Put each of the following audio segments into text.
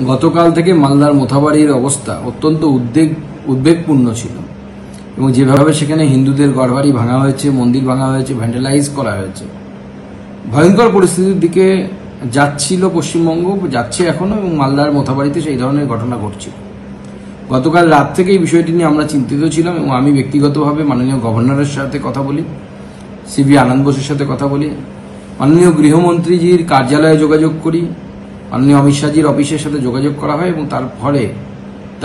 গতকাল থেকে মালদার মোথাবাড়ির অবস্থা অত্যন্ত উদ্বেগপূর্ণ ছিল এবং যেভাবে সেখানে হিন্দুদের ঘরবাড়ি ভাঙা হয়েছে, মন্দির ভাঙা হয়েছে, ভ্যান্ডালাইজ করা হয়েছে, ভয়ঙ্কর পরিস্থিতির দিকে যাচ্ছিল পশ্চিমবঙ্গ, যাচ্ছে এখনো, এবং মালদার মোথাবাড়িতে সেই ধরনের ঘটনা ঘটছিল। গতকাল রাত থেকে এই বিষয়টি নিয়ে আমরা চিন্তিত ছিলাম এবং আমি ব্যক্তিগতভাবে মাননীয় গভর্নরের সাথে কথা বলি, সিবি আনন্দ বোসের সাথে কথা বলি, মাননীয় গৃহমন্ত্রীজির কার্যালয়ে যোগাযোগ করি, মাননীয় অমিত শাহজির অফিসের সাথে যোগাযোগ করা হয় এবং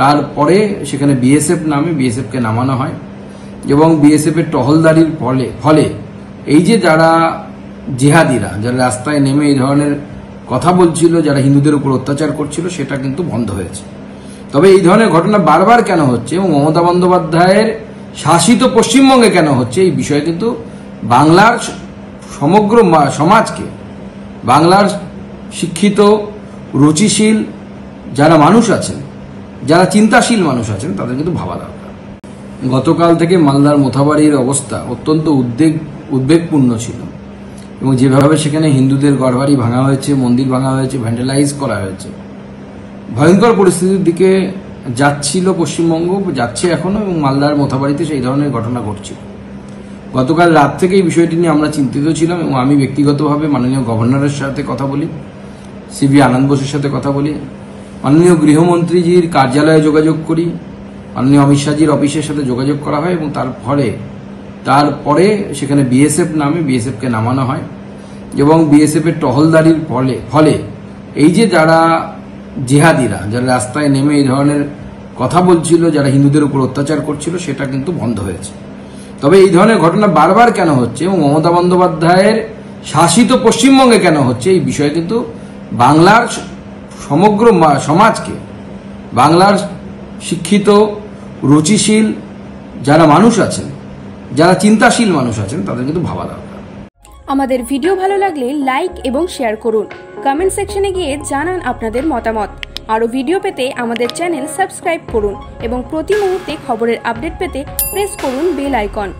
তারপরে সেখানে বিএসএফ নামে বিএসএফকে নামানো হয় এবং বিএসএফ এর টহলদারির ফলে এই যে যারা জিহাদিরা, যারা রাস্তায় নেমে এই ধরনের কথা বলছিল, যারা হিন্দুদের উপর অত্যাচার করছিল, সেটা কিন্তু বন্ধ হয়েছে। তবে এই ধরনের ঘটনা বারবার কেন হচ্ছে এবং মমতা বন্দ্যোপাধ্যায়ের শাসিত পশ্চিমবঙ্গে কেন হচ্ছে, এই বিষয়ে কিন্তু বাংলার সমগ্র সমাজকে, বাংলার শিক্ষিত, রুচিশীল যারা মানুষ আছেন, যারা চিন্তাশীল মানুষ আছেন, তাদের কিন্তু ভাবা দরকার। গতকাল থেকে মালদার মোথাবাড়ির অবস্থা অত্যন্ত উদ্বেগপূর্ণ ছিল এবং যেভাবে সেখানে হিন্দুদের ঘরবাড়ি ভাঙা হয়েছে, মন্দির ভাঙা হয়েছে, ভ্যান্ডালাইজ করা হয়েছে, ভয়ঙ্কর পরিস্থিতির দিকে যাচ্ছিল পশ্চিমবঙ্গ, যাচ্ছে এখনো, এবং মালদার মোথাবাড়িতে সেই ধরনের ঘটনা ঘটছিল। গতকাল রাত থেকে এই বিষয়টি নিয়ে আমরা চিন্তিত ছিলাম এবং আমি ব্যক্তিগতভাবে মাননীয় গভর্নরের সাথে কথা বলি, সিবি আনন্দ বোসের সাথে কথা বলি, মাননীয় গৃহমন্ত্রীজির কার্যালয়ে যোগাযোগ করি, মাননীয় অমিত শাহজির অফিসের সাথে যোগাযোগ করা হয় এবং তারপরে সেখানে বিএসএফ নামে বিএসএফকে নামানো হয় এবং বিএসএফ এর টহলদারির ফলে এই যে যারা জিহাদিরা, যারা রাস্তায় নেমে এই ধরনের কথা বলছিল, যারা হিন্দুদের উপর অত্যাচার করছিল, সেটা কিন্তু বন্ধ হয়েছে। তবে এই ধরনের ঘটনা বারবার কেন হচ্ছে এবং মমতা বন্দ্যোপাধ্যায়ের শাসিত পশ্চিমবঙ্গে কেন হচ্ছে, এই বিষয়ে কিন্তু বাংলার সমগ্র সমাজকে, বাংলার শিক্ষিত, রুচিশীল যারা মানুষ আছেন, যারা চিন্তাশীল মানুষ আছেন, তাদের কিন্তু ভাবা দরকার। আমাদের ভিডিও ভালো লাগলে লাইক এবং শেয়ার করুন। কমেন্ট সেকশনে গিয়ে জানান আপনাদের মতামত। আরও ভিডিও পেতে আমাদের চ্যানেল সাবস্ক্রাইব করুন এবং প্রতি মুহূর্তে খবরের আপডেট পেতে প্রেস করুন বেল আইকন।